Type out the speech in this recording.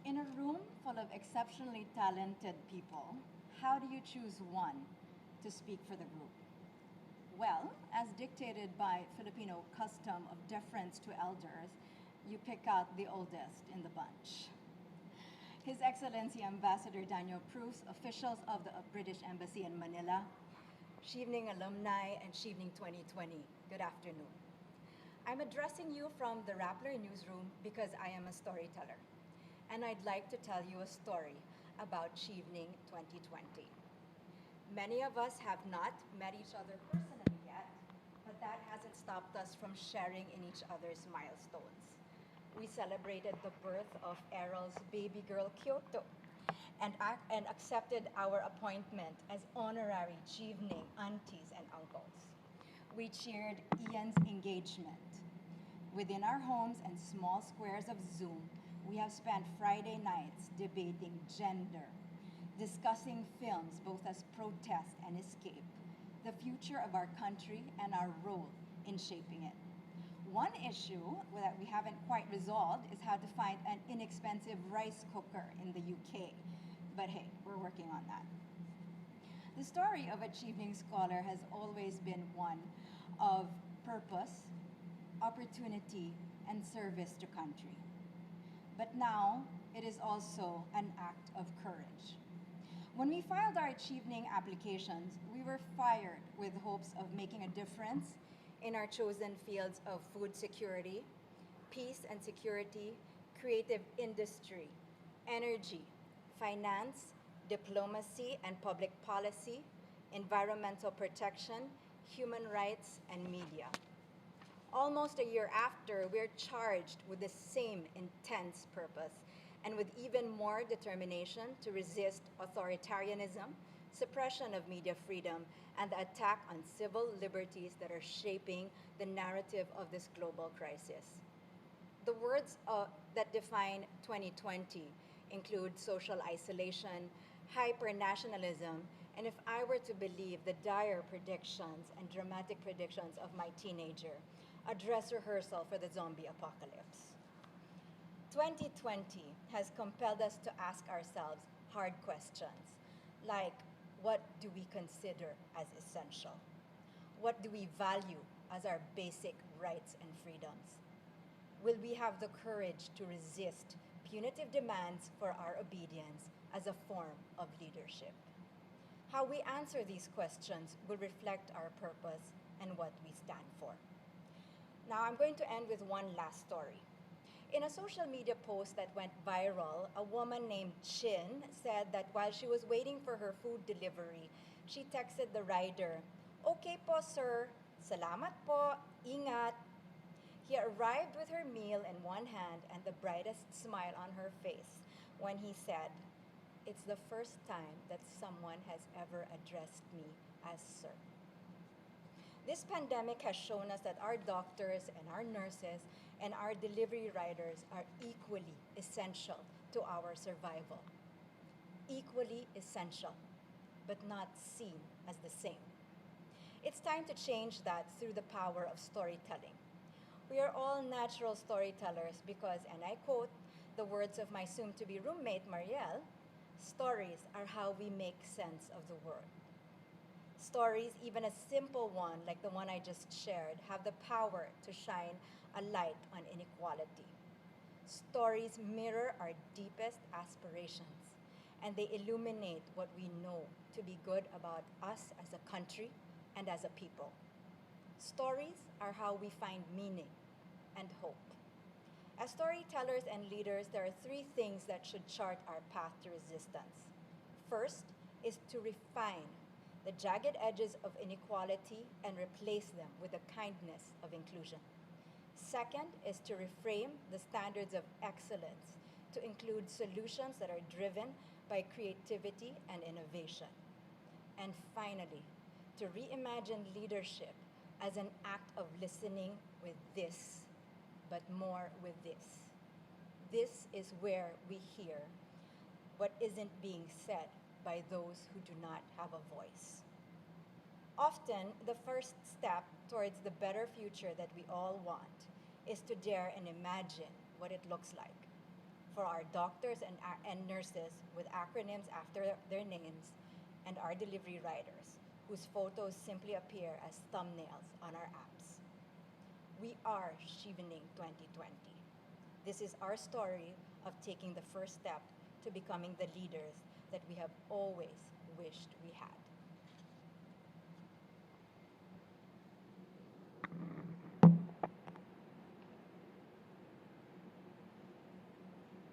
In a room full of exceptionally talented people, how do you choose one to speak for the group? Well, as dictated by Filipino custom of deference to elders, you pick out the oldest in the bunch. His Excellency Ambassador Daniel Cruz, officials of the British Embassy in Manila, Chevening alumni, and Chevening 2020, good afternoon. I'm addressing you from the Rappler newsroom because I am a storyteller, and I'd like to tell you a story about Chevening 2020. Many of us have not met each other personally yet, but that hasn't stopped us from sharing in each other's milestones. We celebrated the birth of Errol's baby girl, Kyoto, and accepted our appointment as honorary Chevening aunties and uncles. We cheered Ian's engagement. Within our homes and small squares of Zoom, we have spent Friday nights debating gender, discussing films both as protest and escape, the future of our country and our role in shaping it. One issue that we haven't quite resolved is how to find an inexpensive rice cooker in the UK. But hey, we're working on that. The story of a Chevening scholar has always been one of purpose, opportunity, and service to country. But now, it is also an act of courage. When we filed our Chevening applications, we were fired with hopes of making a difference in our chosen fields of food security, peace and security, creative industry, energy, finance, diplomacy and public policy, environmental protection, human rights, and media. Almost a year after, we're charged with the same intense purpose and with even more determination to resist authoritarianism, suppression of media freedom, and the attack on civil liberties that are shaping the narrative of this global crisis. The words that define 2020 include social isolation, hyper-nationalism, and if I were to believe the dire predictions and dramatic predictions of my teenager, a dress rehearsal for the zombie apocalypse. 2020 has compelled us to ask ourselves hard questions, like what do we consider as essential? What do we value as our basic rights and freedoms? Will we have the courage to resist punitive demands for our obedience as a form of leadership? How we answer these questions will reflect our purpose and what we stand for. Now, I'm going to end with one last story. In a social media post that went viral, a woman named Chin said that while she was waiting for her food delivery, she texted the rider, "Okay po, sir. Salamat po. Ingat." He arrived with her meal in one hand and the brightest smile on her face when he said, "It's the first time that someone has ever addressed me as sir." This pandemic has shown us that our doctors and our nurses and our delivery riders are equally essential to our survival. Equally essential, but not seen as the same. It's time to change that through the power of storytelling. We are all natural storytellers because, and I quote the words of my soon-to-be roommate, Marielle, stories are how we make sense of the world. Stories, even a simple one like the one I just shared, have the power to shine a light on inequality. Stories mirror our deepest aspirations, and they illuminate what we know to be good about us as a country and as a people. Stories are how we find meaning and hope. As storytellers and leaders, there are three things that should chart our path to resistance. First is to refine the jagged edges of inequality and replace them with the kindness of inclusion. Second is to reframe the standards of excellence to include solutions that are driven by creativity and innovation. And finally, to reimagine leadership as an act of listening with this, but more with this. This is where we hear what isn't being said by those who do not have a voice. Often, the first step towards the better future that we all want is to dare and imagine what it looks like. for our doctors and nurses with acronyms after their names, and our delivery riders, whose photos simply appear as thumbnails on our apps. We are Chevening 2020. This is our story of taking the first step to becoming the leaders that we have always wished we had.